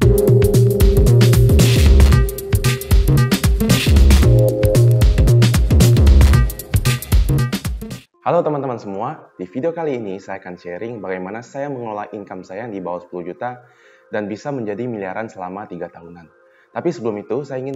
Halo teman-teman semua, di video kali ini saya akan sharing bagaimana saya mengelola income saya yang di bawah 10 juta dan bisa menjadi miliaran selama 3 tahunan. Tapi sebelum itu, saya ingin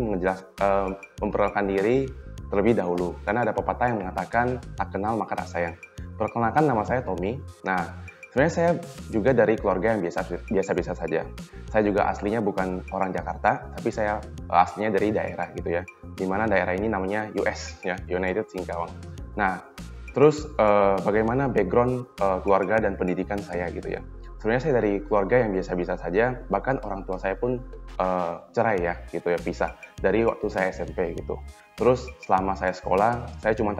memperkenalkan diri terlebih dahulu, karena ada pepatah yang mengatakan, tak kenal maka tak sayang. Perkenalkan, nama saya Tommy. Nah, sebenarnya saya juga dari keluarga yang biasa-biasa saja. Saya juga aslinya bukan orang Jakarta, tapi saya aslinya dari daerah gitu ya, di mana daerah ini namanya US, ya, United Singkawang. Nah, terus bagaimana background keluarga dan pendidikan saya gitu ya. Sebenarnya saya dari keluarga yang biasa-biasa saja, bahkan orang tua saya pun cerai ya gitu ya, pisah dari waktu saya SMP gitu. Terus selama saya sekolah, saya cuma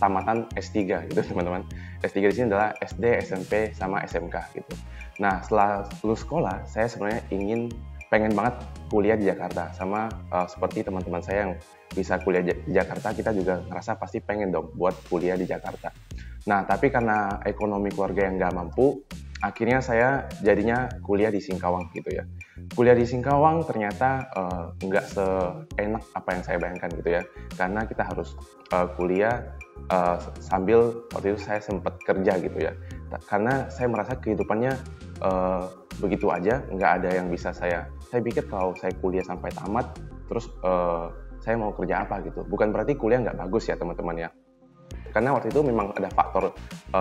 tamatan S3 gitu teman-teman. S3 di sini adalah SD, SMP, sama SMK gitu. Nah setelah lulus sekolah, saya sebenarnya pengen banget kuliah di Jakarta, sama seperti teman-teman saya yang bisa kuliah di Jakarta, kita juga ngerasa pasti pengen dong buat kuliah di Jakarta. Nah, tapi karena ekonomi keluarga yang nggak mampu, akhirnya saya jadinya kuliah di Singkawang gitu ya. Kuliah di Singkawang ternyata nggak seenak apa yang saya bayangkan gitu ya, karena kita harus kuliah sambil waktu itu saya sempat kerja gitu ya. Karena saya merasa kehidupannya begitu aja, nggak ada yang bisa saya pikir kalau saya kuliah sampai tamat, terus saya mau kerja apa gitu. Bukan berarti kuliah nggak bagus ya teman-teman ya. Karena waktu itu memang ada faktor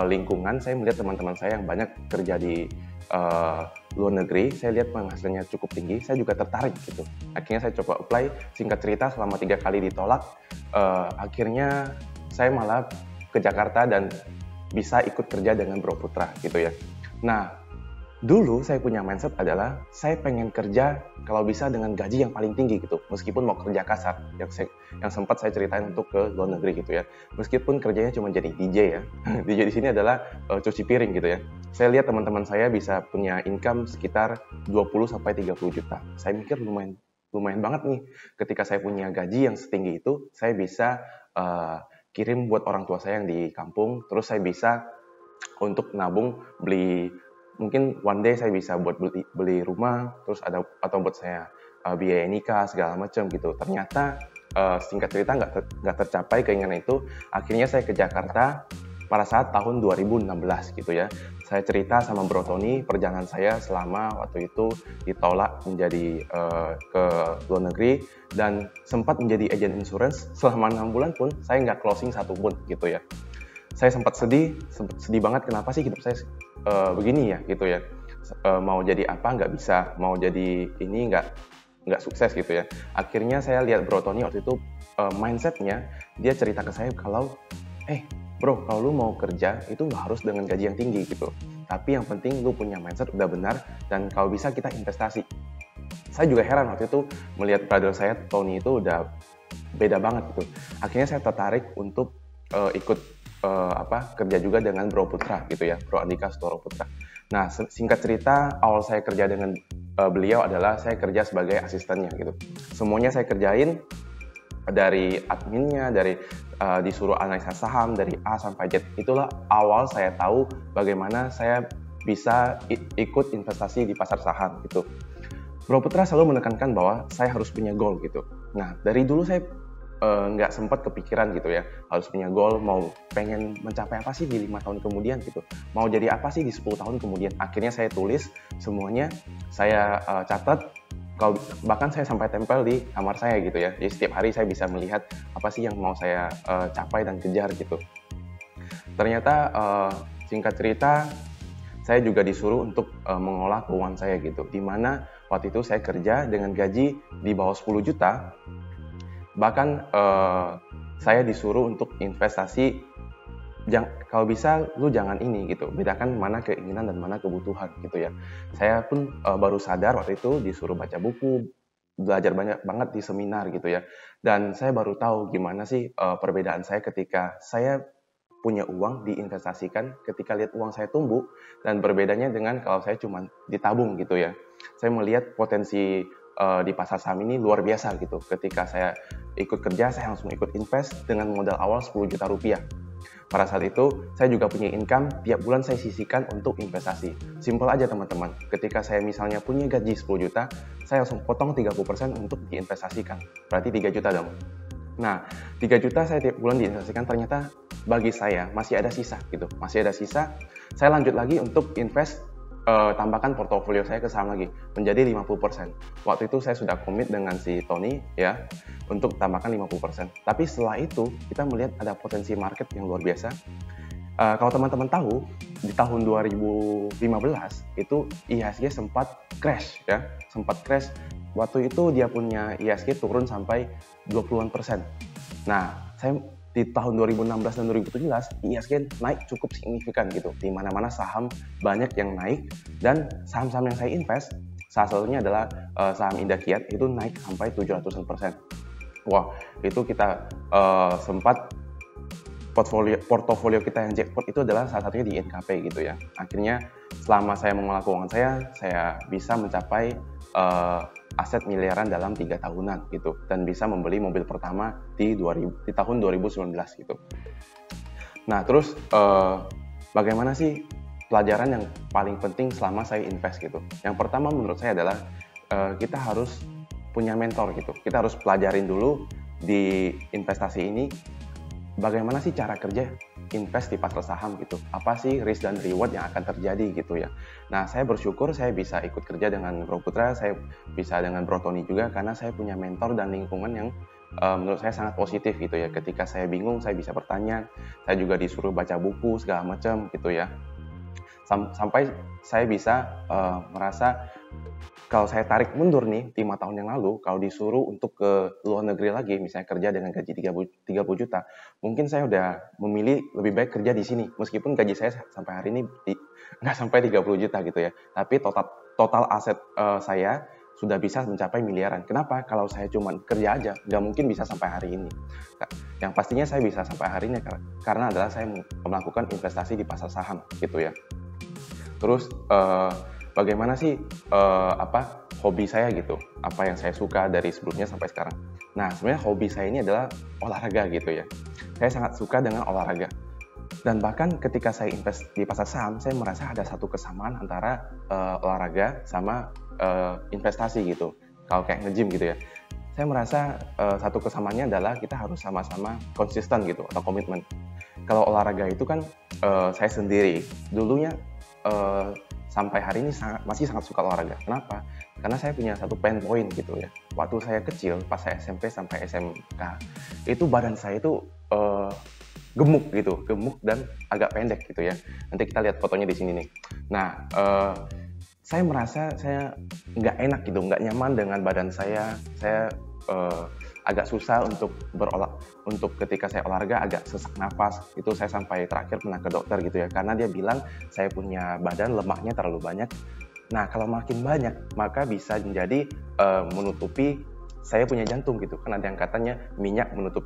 lingkungan, saya melihat teman-teman saya yang banyak kerja di luar negeri, saya lihat penghasilannya cukup tinggi, saya juga tertarik gitu. Akhirnya saya coba apply, singkat cerita selama 3 kali ditolak, akhirnya saya malah ke Jakarta dan bisa ikut kerja dengan Bro Putra gitu ya. Nah, dulu saya punya mindset adalah saya pengen kerja kalau bisa dengan gaji yang paling tinggi gitu, meskipun mau kerja kasar yang sempat saya ceritain untuk ke luar negeri gitu ya, meskipun kerjanya cuma jadi DJ ya. DJ di sini adalah cuci piring gitu ya. Saya lihat teman-teman saya bisa punya income sekitar 20-30 juta. Saya mikir lumayan banget nih, ketika saya punya gaji yang setinggi itu, saya bisa kirim buat orang tua saya yang di kampung, terus saya bisa untuk nabung mungkin one day saya bisa buat beli rumah, terus atau buat saya biaya nikah segala macam gitu. Ternyata singkat cerita nggak tercapai keinginan itu. Akhirnya saya ke Jakarta pada saat tahun 2016 gitu ya. Saya cerita sama Bro Tony perjalanan saya selama waktu itu ditolak menjadi ke luar negeri dan sempat menjadi agen insurance selama 6 bulan pun saya nggak closing satu pun gitu ya. Saya sempat sedih banget, kenapa sih hidup saya begini ya gitu ya, mau jadi apa nggak bisa, mau jadi ini nggak sukses gitu ya. Akhirnya saya lihat Bro Tony waktu itu mindsetnya, dia cerita ke saya kalau bro, kalau lu mau kerja itu nggak harus dengan gaji yang tinggi gitu, tapi yang penting lu punya mindset udah benar, dan kalau bisa kita investasi. Saya juga heran waktu itu melihat brother saya Tony itu udah beda banget gitu. Akhirnya saya tertarik untuk ikut kerja juga dengan Bro Putra gitu ya, Bro Andika Sutoro Putra. Nah, singkat cerita, awal saya kerja dengan beliau adalah saya kerja sebagai asistennya gitu. Semuanya saya kerjain, dari adminnya, dari disuruh analisa saham dari A sampai Z. Itulah awal saya tahu bagaimana saya bisa ikut investasi di pasar saham gitu. Bro Putra selalu menekankan bahwa saya harus punya goal gitu. Nah, dari dulu saya nggak sempat kepikiran gitu ya, harus punya goal, mau pengen mencapai apa sih di 5 tahun kemudian gitu, mau jadi apa sih di 10 tahun kemudian. Akhirnya saya tulis semuanya, saya catat, bahkan saya sampai tempel di kamar saya gitu ya. Jadi setiap hari saya bisa melihat apa sih yang mau saya capai dan kejar gitu. Ternyata singkat cerita, saya juga disuruh untuk mengolah keuangan saya gitu, dimana waktu itu saya kerja dengan gaji di bawah 10 juta. Bahkan saya disuruh untuk investasi, kalau bisa lu jangan ini gitu, bedakan mana keinginan dan mana kebutuhan gitu ya. Saya pun baru sadar waktu itu disuruh baca buku, belajar banyak banget di seminar gitu ya. Dan saya baru tahu gimana sih perbedaan saya ketika saya punya uang diinvestasikan, ketika lihat uang saya tumbuh, dan berbedanya dengan kalau saya cuma ditabung gitu ya. Saya melihat potensi di pasar saham ini luar biasa gitu. Ketika saya ikut kerja, saya langsung ikut invest dengan modal awal 10 juta rupiah. Pada saat itu, saya juga punya income, tiap bulan saya sisihkan untuk investasi. Simpel aja teman-teman, ketika saya misalnya punya gaji 10 juta, saya langsung potong 30% untuk diinvestasikan. Berarti 3 juta dong. Nah, 3 juta saya tiap bulan diinvestasikan, ternyata bagi saya masih ada sisa gitu. Masih ada sisa, saya lanjut lagi untuk invest, tambahkan portofolio saya ke saham lagi, menjadi 50%. Waktu itu saya sudah komit dengan si Tony ya, untuk tambahkan 50%. Tapi setelah itu, kita melihat ada potensi market yang luar biasa. Kalau teman-teman tahu, di tahun 2015 itu IHSG sempat crash ya, sempat crash. Waktu itu dia punya IHSG turun sampai 20%. Nah, saya di tahun 2016 dan 2017 IHSG naik cukup signifikan gitu. Di mana-mana saham banyak yang naik, dan saham-saham yang saya invest salah satunya adalah saham Indakiat, itu naik sampai 700%. Wah, itu kita sempat portofolio kita yang jackpot itu adalah salah satunya di NKP gitu ya. Akhirnya selama saya mengelola keuangan saya bisa mencapai aset miliaran dalam 3 tahunan gitu, dan bisa membeli mobil pertama di tahun 2019 gitu. Nah, terus bagaimana sih pelajaran yang paling penting selama saya invest gitu? Yang pertama menurut saya adalah kita harus punya mentor gitu. Kita harus pelajarin dulu di investasi ini bagaimana sih cara kerja invest di pasar saham gitu. Apa sih risk dan reward yang akan terjadi gitu ya. Nah, saya bersyukur saya bisa ikut kerja dengan Bro Putra, saya bisa dengan Bro Tony juga, karena saya punya mentor dan lingkungan yang menurut saya sangat positif gitu ya. Ketika saya bingung, saya bisa bertanya, saya juga disuruh baca buku segala macam gitu ya. Sampai saya bisa merasa kalau saya tarik mundur nih 5 tahun yang lalu, kalau disuruh untuk ke luar negeri lagi, misalnya kerja dengan gaji 30 juta, mungkin saya udah memilih lebih baik kerja di sini. Meskipun gaji saya sampai hari ini nggak sampai 30 juta gitu ya. Tapi total aset saya sudah bisa mencapai miliaran. Kenapa? Kalau saya cuma kerja aja, nggak mungkin bisa sampai hari ini. Yang pastinya saya bisa sampai hari ini karena adalah saya melakukan investasi di pasar saham gitu ya. Terus bagaimana sih hobi saya gitu, apa yang saya suka dari sebelumnya sampai sekarang. Nah, sebenarnya hobi saya ini adalah olahraga gitu ya. Saya sangat suka dengan olahraga. Dan bahkan ketika saya invest di pasar saham, saya merasa ada satu kesamaan antara olahraga sama investasi gitu. Kalau kayak nge-gym gitu ya. Saya merasa satu kesamaannya adalah kita harus sama-sama konsisten gitu, atau komitmen. Kalau olahraga itu kan saya sendiri dulunya sampai hari ini masih sangat suka olahraga. Kenapa? Karena saya punya satu pain point gitu ya. Waktu saya kecil, pas saya SMP sampai SMK, itu badan saya itu gemuk gitu, gemuk dan agak pendek gitu ya. Nanti kita lihat fotonya di sini nih. Nah, saya merasa saya nggak enak gitu, nggak nyaman dengan badan saya. Saya agak susah untuk ketika saya olahraga agak sesak nafas. Itu saya sampai terakhir pernah ke dokter gitu ya, karena dia bilang saya punya badan lemaknya terlalu banyak. Nah, kalau makin banyak maka bisa menjadi menutupi saya punya jantung gitu, kan ada yang katanya minyak menutup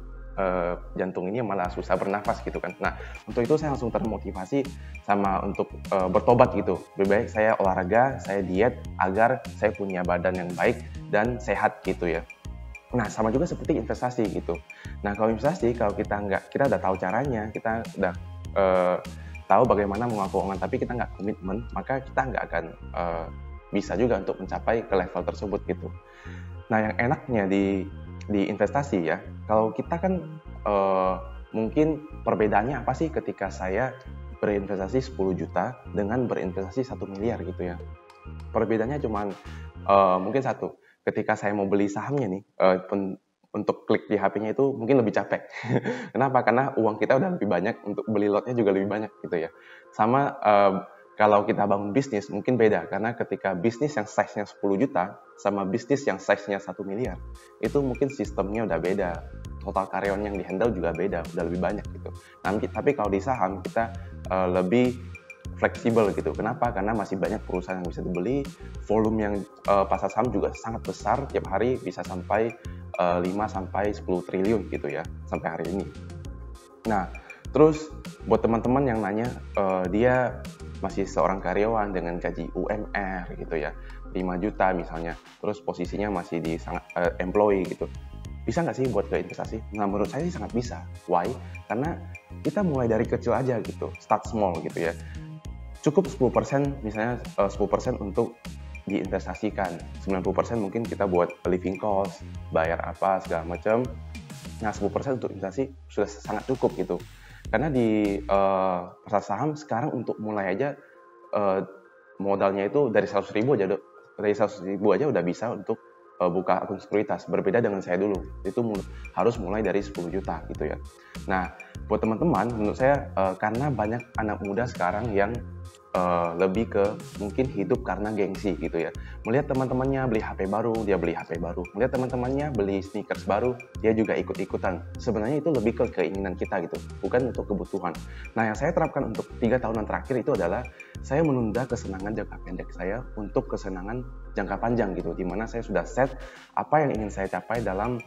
jantung ini malah susah bernafas gitu kan. Nah, untuk itu saya langsung termotivasi sama untuk bertobat gitu. Lebih baik saya olahraga, saya diet agar saya punya badan yang baik dan sehat gitu ya. Nah, sama juga seperti investasi gitu. Nah, kalau investasi, kalau kita udah tahu caranya, kita udah tahu bagaimana mengelola keuangan, tapi kita nggak komitmen, maka kita nggak akan bisa juga untuk mencapai ke level tersebut gitu. Nah, yang enaknya di investasi ya, kalau kita kan mungkin perbedaannya apa sih ketika saya berinvestasi 10 juta dengan berinvestasi 1 miliar gitu ya. Perbedaannya cuma mungkin satu. Ketika saya mau beli sahamnya nih, untuk klik di HP-nya itu mungkin lebih capek. Kenapa? Karena uang kita udah lebih banyak, untuk beli lotnya juga lebih banyak gitu ya. Sama kalau kita bangun bisnis mungkin beda, karena ketika bisnis yang size-nya 10 juta sama bisnis yang size-nya 1 miliar, itu mungkin sistemnya udah beda. Total karyawan yang di-handle juga beda, udah lebih banyak gitu. Tapi kalau di saham kita lebih fleksibel gitu. Kenapa? Karena masih banyak perusahaan yang bisa dibeli, volume yang pasar saham juga sangat besar, tiap hari bisa sampai 5-10 triliun gitu ya, sampai hari ini. Nah, terus buat teman-teman yang nanya, dia masih seorang karyawan dengan gaji UMR gitu ya, 5 juta misalnya, terus posisinya masih di employee gitu. Bisa nggak sih buat ke investasi? Nah, menurut saya sih sangat bisa. Why? Karena kita mulai dari kecil aja gitu, start small gitu ya. Cukup 10%, misalnya 10% untuk diinvestasikan. 90% mungkin kita buat living cost, bayar apa segala macam. Nah, 10% untuk investasi sudah sangat cukup gitu. Karena di pasar saham sekarang untuk mulai aja modalnya itu dari 100.000 aja udah bisa untuk buka akun sekuritas. Berbeda dengan saya dulu, itu harus mulai dari 10 juta gitu ya. Nah, buat teman-teman, menurut saya karena banyak anak muda sekarang yang lebih ke mungkin hidup karena gengsi gitu ya. Melihat teman-temannya beli HP baru, dia beli HP baru. Melihat teman-temannya beli sneakers baru, dia juga ikut-ikutan. Sebenarnya itu lebih ke keinginan kita gitu, bukan untuk kebutuhan. Nah, yang saya terapkan untuk 3 tahunan terakhir itu adalah saya menunda kesenangan jangka pendek saya untuk kesenangan jangka panjang gitu, dimana saya sudah set apa yang ingin saya capai dalam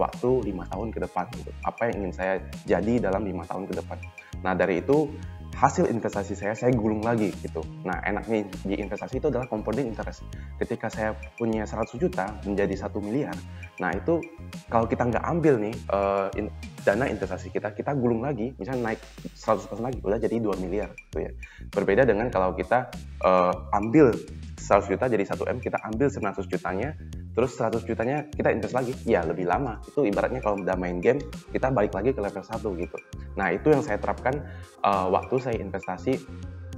waktu 5 tahun ke depan gitu. Apa yang ingin saya jadi dalam 5 tahun ke depan. Nah, dari itu hasil investasi saya gulung lagi gitu. Nah, enaknya di investasi itu adalah compounding interest. Ketika saya punya 100 juta menjadi 1 miliar, nah itu kalau kita nggak ambil nih dana investasi kita gulung lagi, misalnya naik 100% lagi, udah jadi 2 miliar gitu ya. Berbeda dengan kalau kita ambil 100 juta jadi 1M, kita ambil 100 jutanya, terus 100 jutanya kita invest lagi, ya lebih lama. Itu ibaratnya kalau udah main game, kita balik lagi ke level 1 gitu. Nah, itu yang saya terapkan waktu saya investasi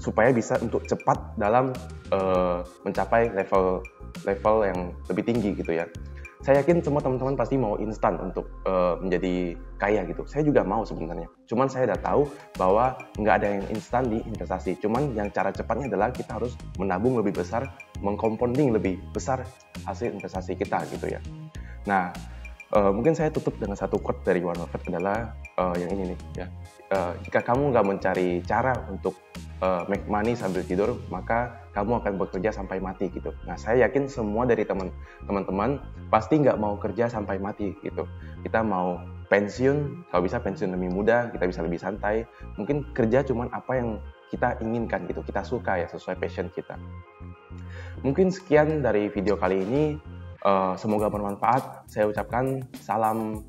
supaya bisa untuk cepat dalam mencapai level yang lebih tinggi gitu ya. Saya yakin semua teman-teman pasti mau instan untuk menjadi kaya gitu. Saya juga mau sebenarnya. Cuman saya udah tahu bahwa nggak ada yang instan di investasi. Cuman yang cara cepatnya adalah kita harus menabung lebih besar, mengcompounding lebih besar hasil investasi kita gitu ya. Nah, mungkin saya tutup dengan satu quote dari Warren Buffett adalah yang ini nih ya. Jika kamu nggak mencari cara untuk make money sambil tidur, maka kamu akan bekerja sampai mati gitu. Nah, saya yakin semua dari teman-teman pasti nggak mau kerja sampai mati gitu. Kita mau pensiun, kalau bisa pensiun lebih muda, kita bisa lebih santai. Mungkin kerja cuman apa yang kita inginkan gitu, kita suka ya, sesuai passion kita. Mungkin sekian dari video kali ini. Semoga bermanfaat. Saya ucapkan salam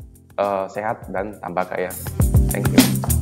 sehat dan tambah kaya. Thank you.